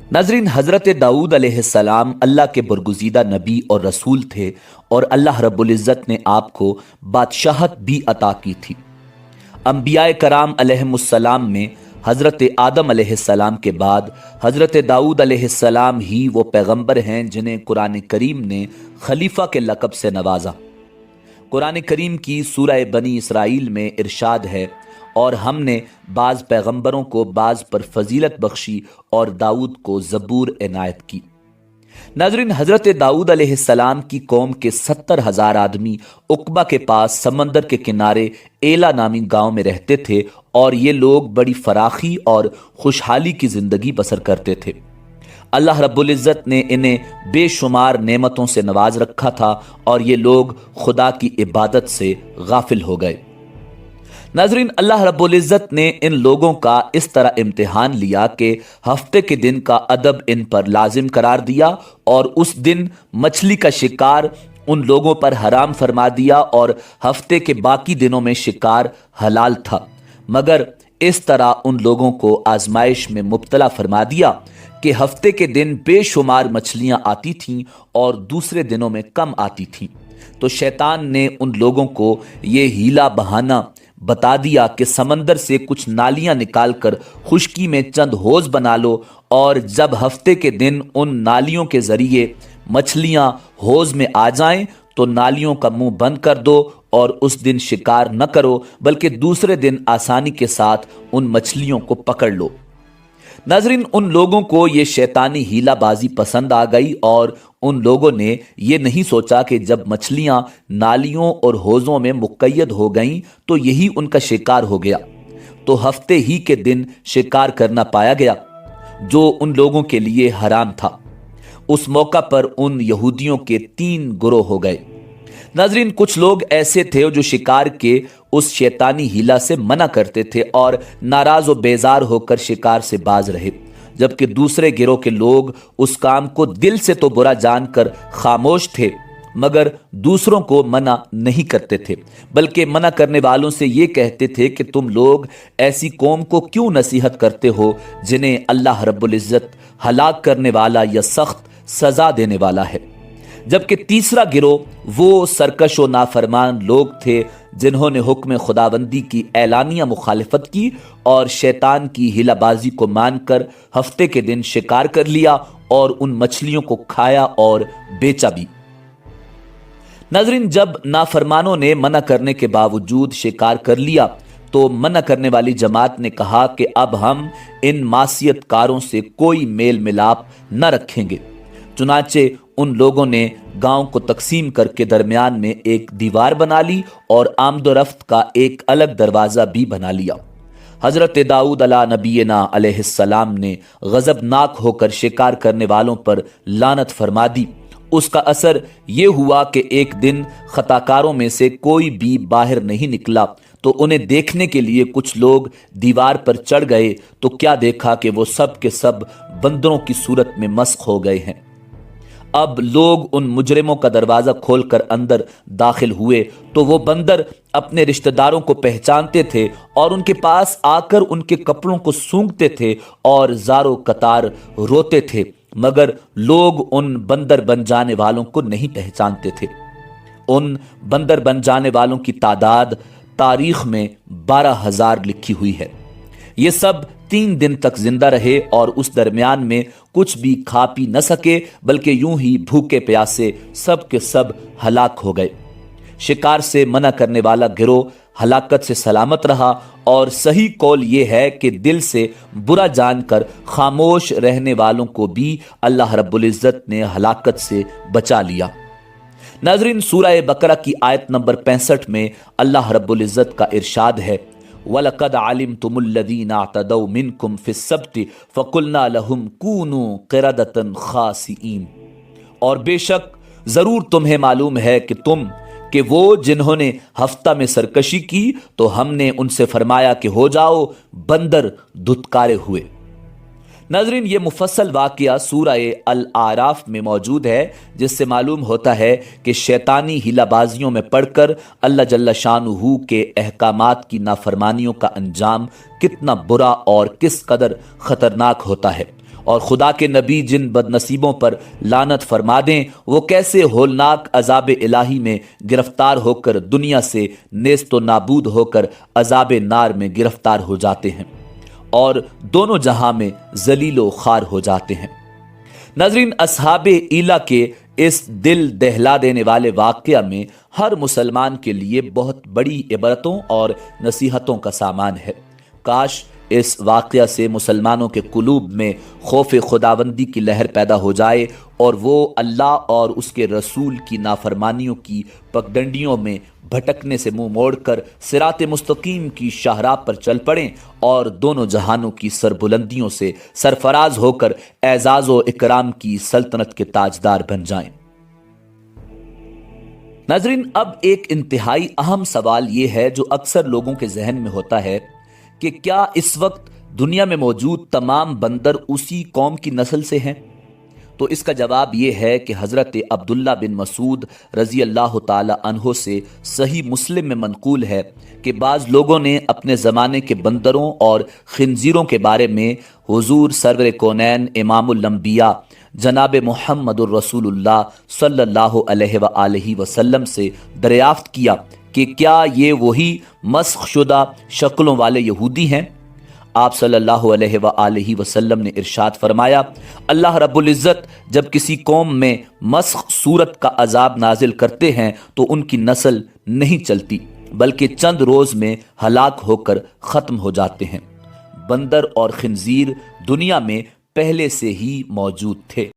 नाज़रीन, हज़रत दाऊद अलैहिस्सलाम अल्लाह के बरगुज़ीदा नबी और रसूल थे और अल्लाह रब्बुल इज़्ज़त ने आपको बादशाहत भी अता की थी। अंबियाए कराम अलैहिमुस्सलाम में हज़रत आदम अलैहिस्सलाम के बाद हज़रत दाऊद अलैहिस्सलाम ही वो पैगंबर हैं जिन्हें कुरान करीम ने खलीफा के लक़ब से नवाजा। कुरान करीम की सूरह बनी इसराइल में इरशाद है, और हमने बाज़ पैगंबरों को बाज़ पर फजीलत बख्शी और दाऊद को ज़बूर इनायत की। नाज़रीन, हज़रत दाऊद अलैहिस्सलाम की कौम के 70,000 आदमी उक़बा के पास समंदर के किनारे एला नामी गांव में रहते थे और ये लोग बड़ी फराखी और खुशहाली की ज़िंदगी बसर करते थे। अल्लाह रब्बुल इज़्ज़त ने इन्हें बेशुमार नेमतों से नवाज रखा था और ये लोग खुदा की इबादत से गाफिल हो गए। नाज़रीन, अल्लाह रब्बुल इज़्ज़त ने इन लोगों का इस तरह इम्तिहान लिया कि हफ्ते के दिन का अदब इन पर लाजिम करार दिया और उस दिन मछली का शिकार उन लोगों पर हराम फरमा दिया और हफ्ते के बाकी दिनों में शिकार हलाल था। मगर इस तरह उन लोगों को आजमाइश में मुब्तला फरमा दिया कि हफ्ते के दिन बेशुमार मछलियां आती थीं और दूसरे दिनों में कम आती थीं। तो शैतान ने उन लोगों को ये हीला बहाना बता दिया कि समंदर से कुछ नालियां निकालकर खुश्की में चंद हौज बना लो और जब हफ्ते के दिन उन नालियों के जरिए मछलियां हौज में आ जाएं तो नालियों का मुंह बंद कर दो और उस दिन शिकार न करो, बल्कि दूसरे दिन आसानी के साथ उन मछलियों को पकड़ लो। नाज़रीन, उन लोगों को ये शैतानी हीलाबाजी पसंद आ गई और उन लोगों ने ये नहीं सोचा कि जब मछलियां नालियों और हौज़ों में मुक़य्यद हो गईं तो यही उनका शिकार हो गया। तो हफ्ते ही के दिन शिकार करना पाया गया जो उन लोगों के लिए हराम था। उस मौका पर उन यहूदियों के 3 गिरोह हो गए। नाज़रीन, कुछ लोग ऐसे थे जो शिकार के उस शैतानी हीला से मना करते थे और नाराज और बेजार होकर शिकार से बाज रहे, जबकि दूसरे गिरोह के लोग उस काम को दिल से तो बुरा जानकर खामोश थे मगर दूसरों को मना नहीं करते थे, बल्कि मना करने वालों से ये कहते थे कि तुम लोग ऐसी कौम को क्यों नसीहत करते हो जिन्हें अल्लाह रब्बुल इज़्ज़त हलाक करने वाला या सख्त सजा देने वाला है। जबकि तीसरा गिरोह वो सरकश व नाफरमान लोग थे जिन्होंने हुक्म खुदाबंदी की एलानिया मुखालिफत की और शैतान की हिलाबाजी को मानकर हफ्ते के दिन शिकार कर लिया और उन मछलियों को खाया और बेचा भी। नाज़रीन, जब नाफरमानों ने मना करने के बावजूद शिकार कर लिया तो मना करने वाली जमात ने कहा कि अब हम इन मासियतकारों से कोई मेल मिलाप न रखेंगे। चुनाचे उन लोगों ने गांव को तकसीम करके दरमियान में एक दीवार बना ली और आमदोरफ्त का एक अलग दरवाज़ा भी बना लिया। हज़रत दाऊद अला नबीना अलैहिस्सलाम ने गज़बनाक होकर शिकार करने वालों पर लानत फरमा दी। उसका असर ये हुआ कि एक दिन खताकारों में से कोई भी बाहर नहीं निकला तो उन्हें देखने के लिए कुछ लोग दीवार पर चढ़ गए तो क्या देखा कि वो सब के सब बंदरों की सूरत में मस्ख हो गए हैं। अब लोग उन मुजरिमों का दरवाज़ा खोलकर अंदर दाखिल हुए तो वो बंदर अपने रिश्तेदारों को पहचानते थे और उनके पास आकर उनके कपड़ों को सूंघते थे और ज़ारो कतार रोते थे, मगर लोग उन बंदर बन जाने वालों को नहीं पहचानते थे। उन बंदर बन जाने वालों की तादाद तारीख में 12,000 लिखी हुई है। ये सब 3 दिन तक जिंदा रहे और उस दरमियान में कुछ भी खा पी न सके, बल्कि यूं ही भूखे प्यासे सब के सब हलाक हो गए। शिकार से मना करने वाला गिरोह हलाकत से सलामत रहा और सही कौल ये है कि दिल से बुरा जानकर खामोश रहने वालों को भी अल्लाह रब्बुल इज़्ज़त ने हलाकत से बचा लिया। नाज़रीन, सूरह बकरा की आयत नंबर 65 में अल्लाह रब्बुल इज़्ज़त का इरशाद है, वलक़द अलिमतुमुल्लज़ीना अतदौ मिनकुम फ़िस्सब्ति फ़क़ुलना लहुम कूनू क़िरदतन ख़ासिईन। और बेशक ज़रूर तुम्हें मालूम है कि वो जिन्होंने हफ्ता में सरकशी की तो हमने उनसे फरमाया कि हो जाओ बंदर धुतकारे हुए। नाज़रीन, ये मुफस्सल वाक़या सूरह अल आराफ में मौजूद है, जिससे मालूम होता है कि शैतानी हिलाबाजियों में पढ़कर अल्लाह जल्ला शानुहु के अहकामात की नाफरमानियों का अंजाम कितना बुरा और किस कदर ख़तरनाक होता है। اور خدا کے نبی جن بد نصیبوں پر لعنت فرما دیں وہ کیسے ہولناک عذاب الہی میں گرفتار ہو کر دنیا سے نیست و نابود ہو کر عذاب نار میں گرفتار ہو جاتے ہیں اور دونوں جہاں میں ذلیل و خوار ہو جاتے ہیں۔ ناظرین، اصحاب ایلا کے اس دل دہلا دینے والے واقعہ میں ہر مسلمان کے لیے بہت بڑی عبرتوں اور نصیحتوں کا سامان ہے۔ کاش اس واقعہ سے مسلمانوں کے قلوب میں خوف خداوندی کی لہر پیدا ہو جائے اور وہ اللہ اور اس کے رسول کی نافرمانیوں کی پگڈنڈیوں میں بھٹکنے سے منہ موڑ کر صراط مستقیم کی شاہراہ پر چل پڑیں اور دونوں جہانوں کی سربلندیوں سے سرفراز ہو کر اعزاز و اکرام کی سلطنت کے تاجدار بن جائیں۔ ناظرین، اب ایک انتہائی اہم سوال یہ ہے جو اکثر لوگوں کے ذہن میں ہوتا ہے کہ کیا اس وقت دنیا میں موجود تمام بندر اسی قوم کی نسل سے ہیں؟ تو اس کا جواب یہ ہے کہ حضرت عبداللہ بن مسعود رضی اللہ تعالی عنہ سے صحیح مسلم میں منقول ہے کہ بعض لوگوں نے اپنے زمانے کے بندروں اور خنزیروں کے بارے میں حضور سرور کونین امام الانبیاء جناب محمد الرسول اللہ صلی اللہ علیہ وآلہ وسلم سے دریافت کیا کہ کیا یہ وہی مسخ شدہ شکلوں والے یہودی ہیں؟ آپ صلی اللہ علیہ وآلہ وسلم نے ارشاد فرمایا، اللہ رب العزت جب کسی قوم میں مسخ صورت کا عذاب نازل کرتے ہیں تو ان کی نسل نہیں چلتی بلکہ چند روز میں ہلاک ہو کر ختم ہو جاتے ہیں۔ بندر اور خنزیر دنیا میں پہلے سے ہی موجود تھے۔